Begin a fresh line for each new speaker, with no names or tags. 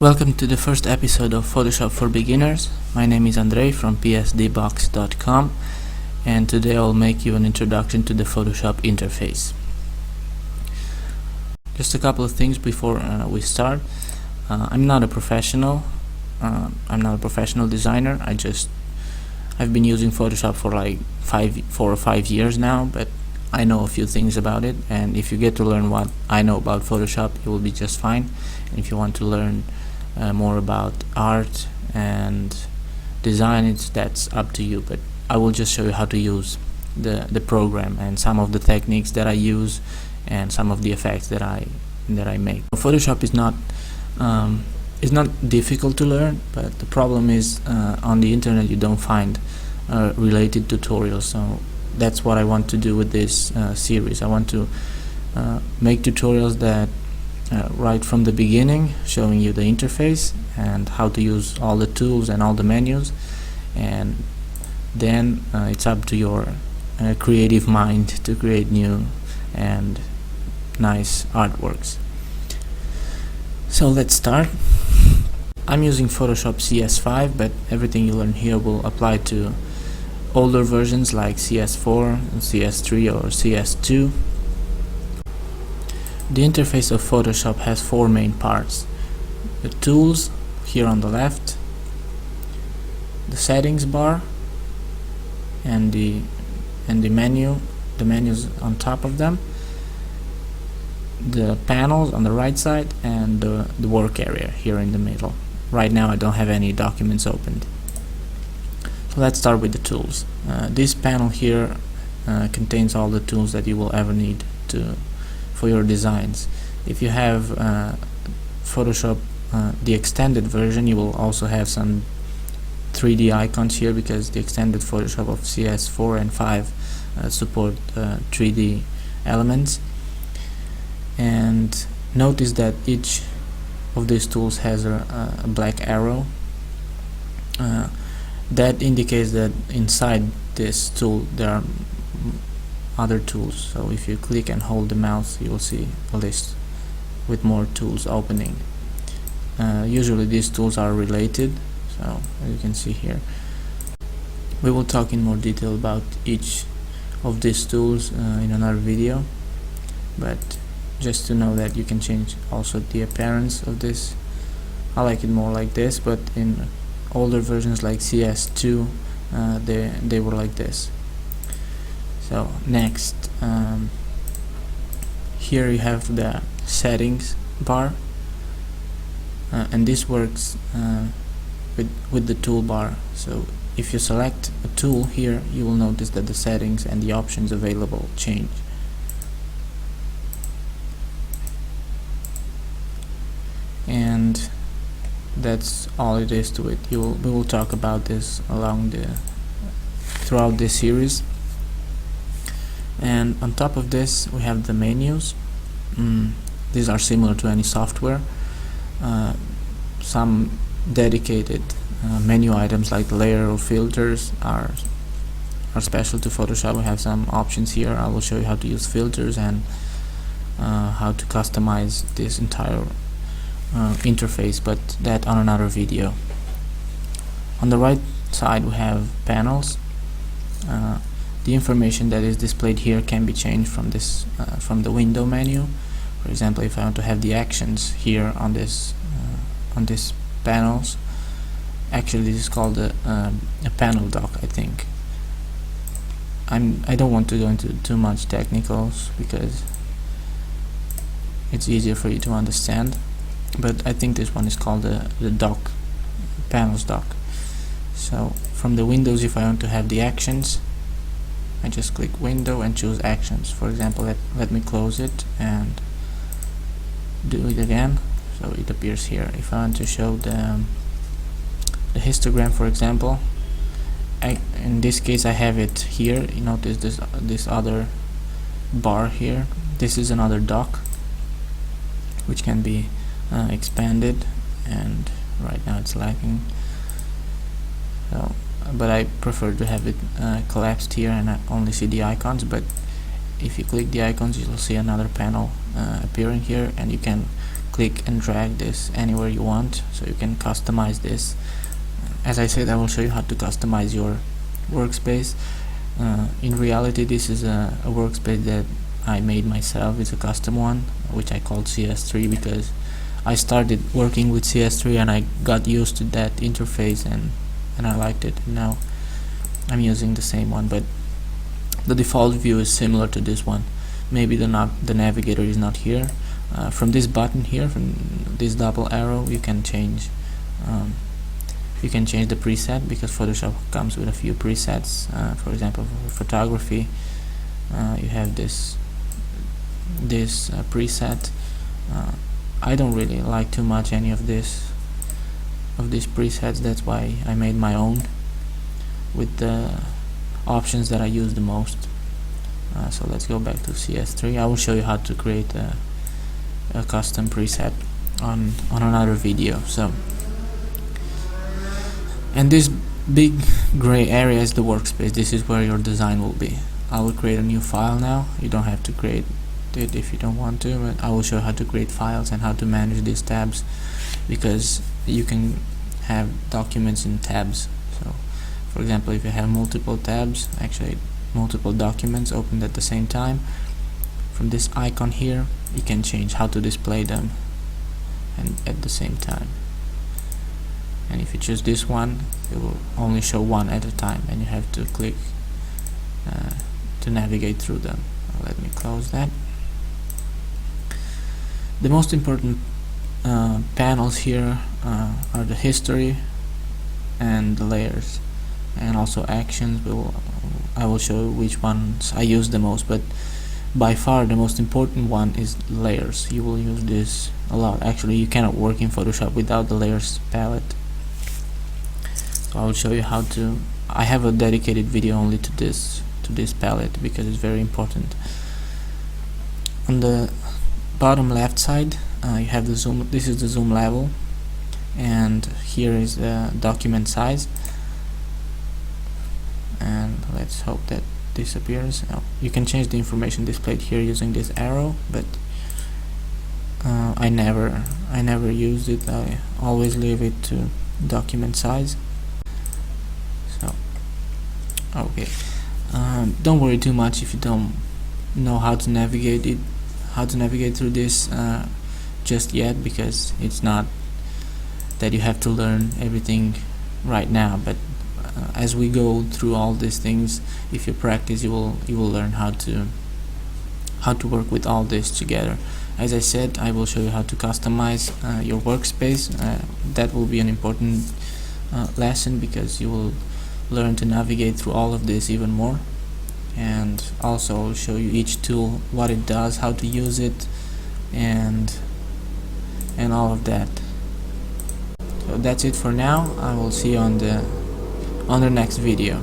Welcome to the first episode of Photoshop for Beginners. My name is Andre from psdbox.com, and today I'll make you an introduction to the Photoshop interface. Just a couple of things before we start. I'm not a professional. I'm not a professional designer. I've been using Photoshop for like 4 or 5 years now, but I know a few things about it, and if you get to learn what I know about Photoshop, you will be just fine. And if you want to learn more about art and design, that's up to you, but I will just show you how to use the program and some of the techniques that I use and some of the effects that I make. Photoshop is not difficult to learn, but the problem is on the internet you don't find related tutorials. So that's what I want to do with this series. I want to make tutorials that right from the beginning, showing you the interface and how to use all the tools and all the menus, and then it's up to your creative mind to create new and nice artworks. So let's start. I'm using Photoshop CS5, but everything you learn here will apply to older versions like CS4, CS3 or CS2. The interface of Photoshop has 4 main parts: the tools here on the left, the settings bar, and the menus on top of them, the panels on the right side, and the work area here in the middle. Right now I don't have any documents opened. So let's start with the tools. This panel here contains all the tools that you will ever need for your designs. If you have Photoshop the extended version, you will also have some 3D icons here, because the extended Photoshop of CS4 and 5 support 3D elements. And notice that each of these tools has a black arrow. That indicates that inside this tool there are other tools. So if you click and hold the mouse, you will see a list with more tools opening. Usually these tools are related, so as you can see here. We will talk in more detail about each of these tools in another video, but just to know that you can change also the appearance of this. I like it more like this, but in older versions like CS2 they were like this. So next, here you have the settings bar, and this works with the toolbar. So if you select a tool here, you will notice that the settings and the options available change. And that's all it is to it. We will talk about this throughout this series. And on top of this we have the menus. These are similar to any software. Some dedicated menu items like layer or filters are special to Photoshop. We have some options here. I will show you how to use filters and how to customize this entire interface, but that on another video. On the right side we have panels. The information that is displayed here can be changed from the window menu. For example, if I want to have the actions here on this panels, actually this is called a panel dock, I think. I don't want to go into too much technicals because it's easier for you to understand, but I think this one is called the dock, panels dock. So from the windows, if I want to have the actions, I just click window and choose actions. For example, let me close it and do it again, so it appears here. If I want to show the histogram, for example, in this case I have it here. You notice this other bar here. This is another dock which can be expanded, and right now it's lacking. So but I prefer to have it collapsed here and I only see the icons. But if you click the icons, you'll see another panel appearing here, and you can click and drag this anywhere you want, so you can customize this. As I said, I will show you how to customize your workspace. In reality, this is a workspace that I made myself. It's a custom one, which I called CS3, because I started working with CS3 and I got used to that interface, and I liked it. Now I'm using the same one, but the default view is similar to this one. Maybe the navigator is not here. From this button here, from this double arrow, you can change the preset, because Photoshop comes with a few presets. For example, for photography, you have this preset. I don't really like too much any of these presets. That's why I made my own with the options that I use the most. So let's go back to CS3. I will show you how to create a custom preset on another video. So, and this big gray area is the workspace. This is where your design will be. I will create a new file now. You don't have to create it if you don't want to, but I will show you how to create files and how to manage these tabs, because you can have documents in tabs. So for example, if you have multiple tabs, actually multiple documents opened at the same time, from this icon here you can change how to display them and at the same time. And if you choose this one, it will only show one at a time, and you have to click to navigate through them. Let me close that. The most important panels here are the history and the layers, and also actions. I will show you which ones I use the most, but by far the most important one is layers. You will use this a lot. Actually, you cannot work in Photoshop without the layers palette. So I will show you how to. I have a dedicated video only to this palette, because it's very important. On the bottom left side, you have the zoom. This is the zoom level, and here is the document size. And let's hope that disappears. You can change the information displayed here using this arrow, but I never used it. I always leave it to document size. So okay, don't worry too much if you don't know how to navigate through this just yet, because it's not that you have to learn everything right now, but as we go through all these things, if you practice, you will learn how to work with all this together. As I said, I will show you how to customize your workspace. That will be an important lesson, because you will learn to navigate through all of this even more, and also I'll show you each tool, what it does, how to use it, and all of that. So that's it for now. I will see you on the next video.